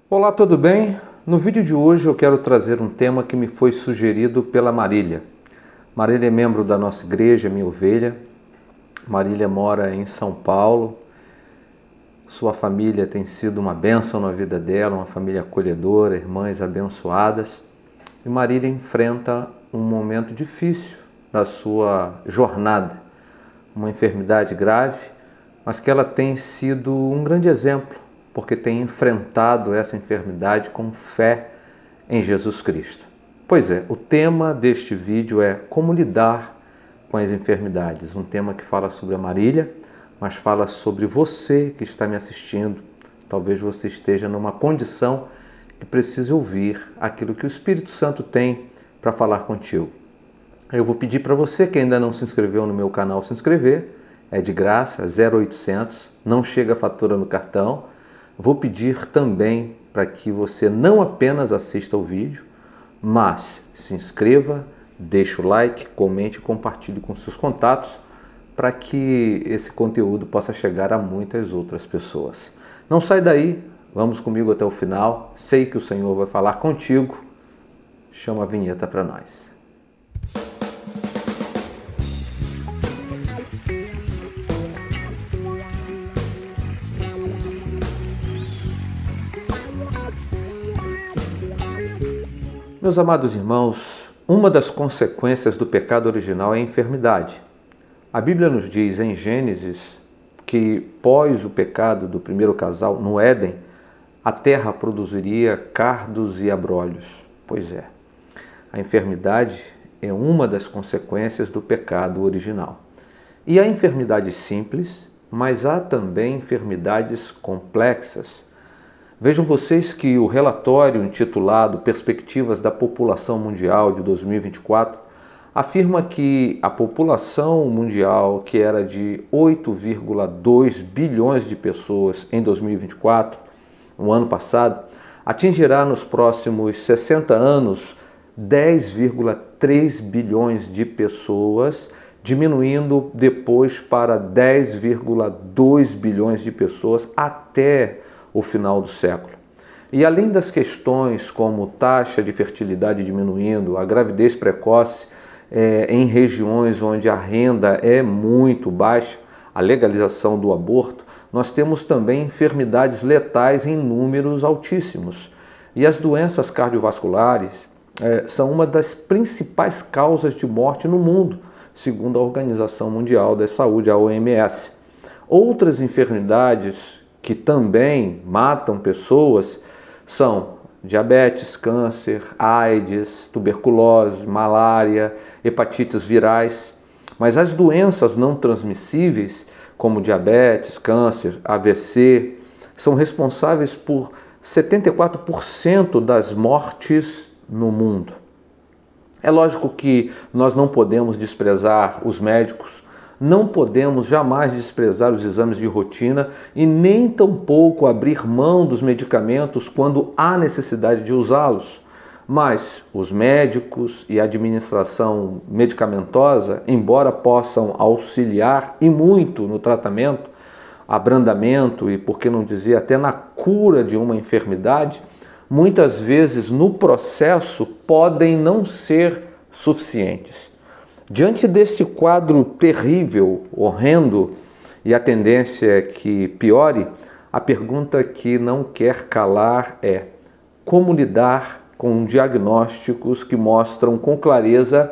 Olá, tudo bem? No vídeo de hoje eu quero trazer um tema que me foi sugerido pela Marília. Marília é membro da nossa igreja, minha ovelha. Marília mora em São Paulo. Sua família tem sido uma bênção na vida dela, uma família acolhedora, irmãs abençoadas. E Marília enfrenta um momento difícil na sua jornada, uma enfermidade grave, mas que ela tem sido um grande exemplo, porque tem enfrentado essa enfermidade com fé em Jesus Cristo. Pois é, o tema deste vídeo é como lidar com as enfermidades. Um tema que fala sobre a Marília, mas fala sobre você que está me assistindo. Talvez você esteja numa condição que precise ouvir aquilo que o Espírito Santo tem para falar contigo. Eu vou pedir para você que ainda não se inscreveu no meu canal se inscrever. É de graça, 0800, não chega a fatura no cartão. Vou pedir também para que você não apenas assista ao vídeo, mas se inscreva, deixe o like, comente e compartilhe com seus contatos para que esse conteúdo possa chegar a muitas outras pessoas. Não sai daí, vamos comigo até o final. Sei que o Senhor vai falar contigo. Chama a vinheta para nós. Meus amados irmãos, uma das consequências do pecado original é a enfermidade. A Bíblia nos diz em Gênesis que, pós o pecado do primeiro casal no Éden, a terra produziria cardos e abrolhos. Pois é, a enfermidade é uma das consequências do pecado original. E há enfermidades simples, mas há também enfermidades complexas. Vejam vocês que o relatório intitulado Perspectivas da População Mundial de 2024 afirma que a população mundial, que era de 8,2 bilhões de pessoas em 2024, no ano passado, atingirá nos próximos 60 anos 10,3 bilhões de pessoas, diminuindo depois para 10,2 bilhões de pessoas até o final do século. E além das questões como taxa de fertilidade diminuindo, a gravidez precoce em regiões onde a renda é muito baixa, a legalização do aborto, nós temos também enfermidades letais em números altíssimos. E as doenças cardiovasculares são uma das principais causas de morte no mundo, segundo a Organização Mundial da Saúde, a OMS. Outras enfermidades que também matam pessoas são diabetes, câncer, AIDS, tuberculose, malária, hepatites virais. Mas as doenças não transmissíveis, como diabetes, câncer, AVC, são responsáveis por 74% das mortes no mundo. É lógico que nós não podemos desprezar os médicos, não podemos jamais desprezar os exames de rotina e nem tampouco abrir mão dos medicamentos quando há necessidade de usá-los. Mas os médicos e a administração medicamentosa, embora possam auxiliar e muito no tratamento, abrandamento e, por que não dizer, até na cura de uma enfermidade, muitas vezes no processo podem não ser suficientes. Diante deste quadro terrível, horrendo, e a tendência é que piore, a pergunta que não quer calar é: como lidar com diagnósticos que mostram com clareza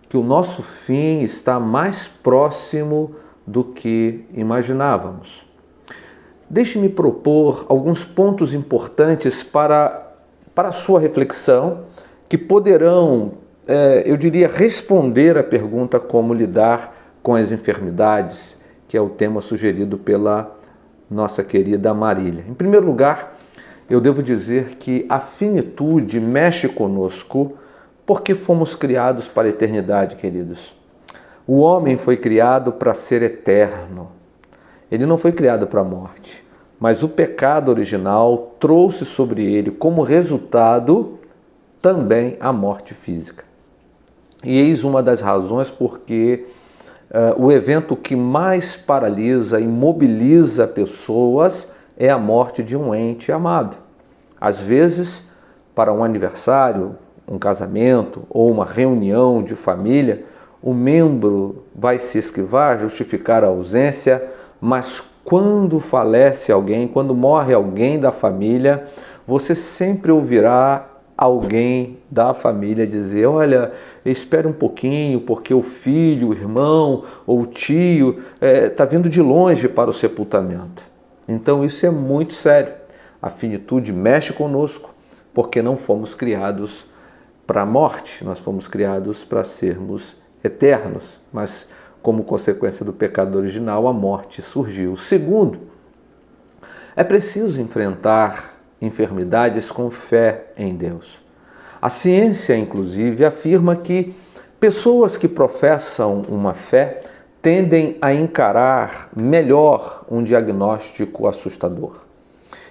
que o nosso fim está mais próximo do que imaginávamos? Deixe-me propor alguns pontos importantes para a sua reflexão, que poderão eu diria, responder à pergunta como lidar com as enfermidades, que é o tema sugerido pela nossa querida Marília. Em primeiro lugar, eu devo dizer que a finitude mexe conosco porque fomos criados para a eternidade, queridos. O homem foi criado para ser eterno. Ele não foi criado para a morte, mas o pecado original trouxe sobre ele como resultado também a morte física. E eis uma das razões porque o evento que mais paralisa e mobiliza pessoas é a morte de um ente amado. Às vezes, para um aniversário, um casamento ou uma reunião de família, o membro vai se esquivar, justificar a ausência, mas quando falece alguém, quando morre alguém da família, você sempre ouvirá alguém da família dizer: olha, espere um pouquinho, porque o filho, o irmão ou o tio está vindo de longe para o sepultamento. Então isso é muito sério. A finitude mexe conosco, porque não fomos criados para a morte, nós fomos criados para sermos eternos, mas como consequência do pecado original, a morte surgiu. Segundo, é preciso enfrentar enfermidades com fé em Deus. A ciência, inclusive, afirma que pessoas que professam uma fé tendem a encarar melhor um diagnóstico assustador.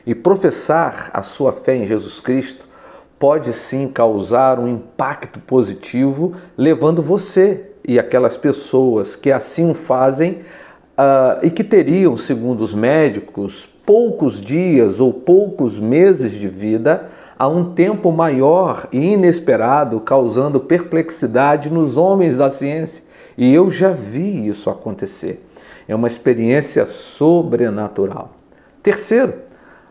E professar a sua fé em Jesus Cristo pode sim causar um impacto positivo, levando você e aquelas pessoas que assim o fazem e que teriam, segundo os médicos, poucos dias ou poucos meses de vida, a um tempo maior e inesperado, causando perplexidade nos homens da ciência. E eu já vi isso acontecer. É uma experiência sobrenatural. Terceiro,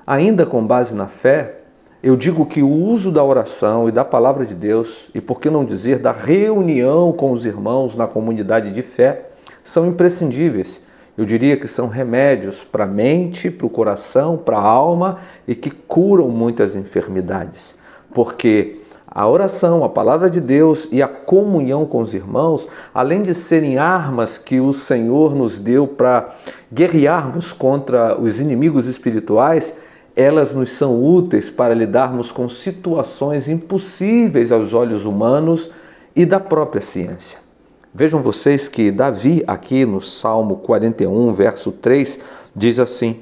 ainda com base na fé, eu digo que o uso da oração e da palavra de Deus, e por que não dizer da reunião com os irmãos na comunidade de fé, são imprescindíveis. Eu diria que são remédios para a mente, para o coração, para a alma e que curam muitas enfermidades. Porque a oração, a palavra de Deus e a comunhão com os irmãos, além de serem armas que o Senhor nos deu para guerrearmos contra os inimigos espirituais, elas nos são úteis para lidarmos com situações impossíveis aos olhos humanos e da própria ciência. Vejam vocês que Davi, aqui no Salmo 41, verso 3, diz assim: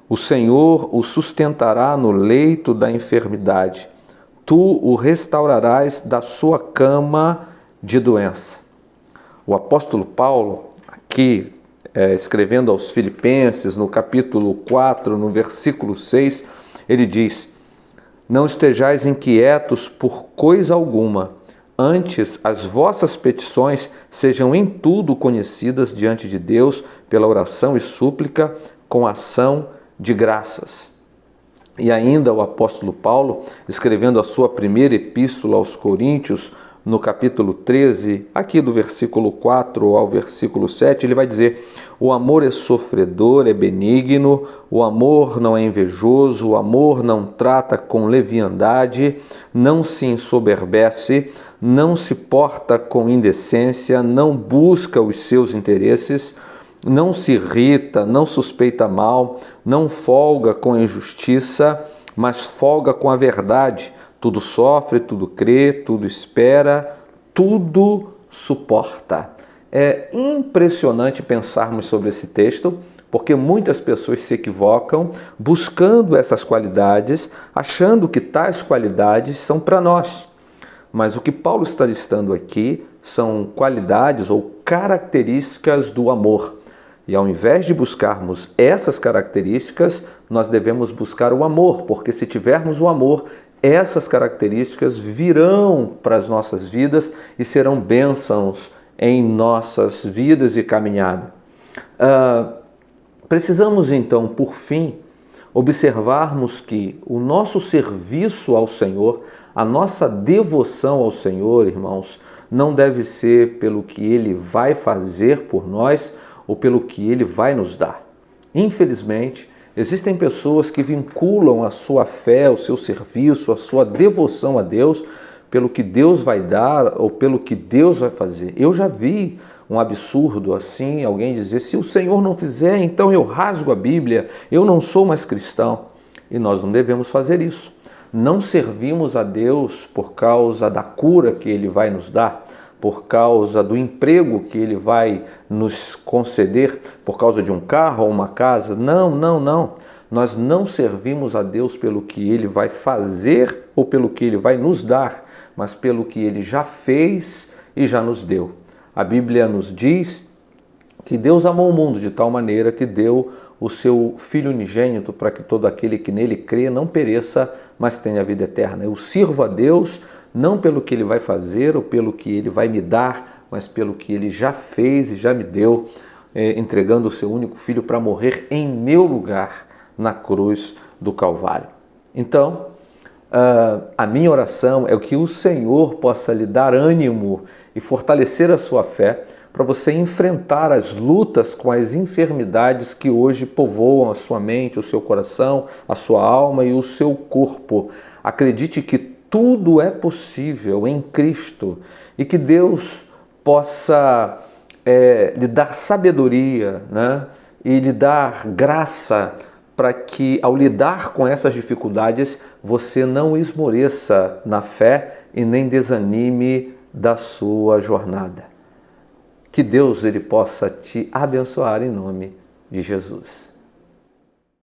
o Senhor o sustentará no leito da enfermidade, tu o restaurarás da sua cama de doença. O apóstolo Paulo, aqui escrevendo aos Filipenses, no capítulo 4, no versículo 6, ele diz: não estejais inquietos por coisa alguma, antes as vossas petições sejam em tudo conhecidas diante de Deus pela oração e súplica com ação de graças. E ainda o apóstolo Paulo, escrevendo a sua primeira epístola aos Coríntios, no capítulo 13, aqui do versículo 4 ao versículo 7, ele vai dizer: o amor é sofredor, é benigno, o amor não é invejoso, o amor não trata com leviandade, não se ensoberbece, não se porta com indecência, não busca os seus interesses, não se irrita, não suspeita mal, não folga com a injustiça, mas folga com a verdade. Tudo sofre, tudo crê, tudo espera, tudo suporta. É impressionante pensarmos sobre esse texto, porque muitas pessoas se equivocam buscando essas qualidades, achando que tais qualidades são para nós. Mas o que Paulo está listando aqui são qualidades ou características do amor. E ao invés de buscarmos essas características, nós devemos buscar o amor, porque se tivermos o amor, essas características virão para as nossas vidas e serão bênçãos em nossas vidas e caminhada. Precisamos então, por fim, observarmos que o nosso serviço ao Senhor, a nossa devoção ao Senhor, irmãos, não deve ser pelo que Ele vai fazer por nós ou pelo que Ele vai nos dar. Infelizmente, existem pessoas que vinculam a sua fé, o seu serviço, a sua devoção a Deus pelo que Deus vai dar ou pelo que Deus vai fazer. Eu já vi um absurdo assim, alguém dizer: se o Senhor não fizer, então eu rasgo a Bíblia, eu não sou mais cristão. E nós não devemos fazer isso. Não servimos a Deus por causa da cura que Ele vai nos dar, por causa do emprego que Ele vai nos conceder, por causa de um carro ou uma casa. Não, não, não. Nós não servimos a Deus pelo que Ele vai fazer ou pelo que Ele vai nos dar, mas pelo que Ele já fez e já nos deu. A Bíblia nos diz que Deus amou o mundo de tal maneira que deu o seu Filho unigênito para que todo aquele que nele crê não pereça, mas tem a vida eterna. Eu sirvo a Deus não pelo que Ele vai fazer ou pelo que Ele vai me dar, mas pelo que Ele já fez e já me deu, entregando o seu único Filho para morrer em meu lugar na cruz do Calvário. Então, a minha oração é que o Senhor possa lhe dar ânimo e fortalecer a sua fé para você enfrentar as lutas com as enfermidades que hoje povoam a sua mente, o seu coração, a sua alma e o seu corpo. Acredite que tudo é possível em Cristo e que Deus possa lhe dar sabedoria, né? E lhe dar graça para que, ao lidar com essas dificuldades, você não esmoreça na fé e nem desanime da sua jornada. Que Deus ele possa te abençoar em nome de Jesus.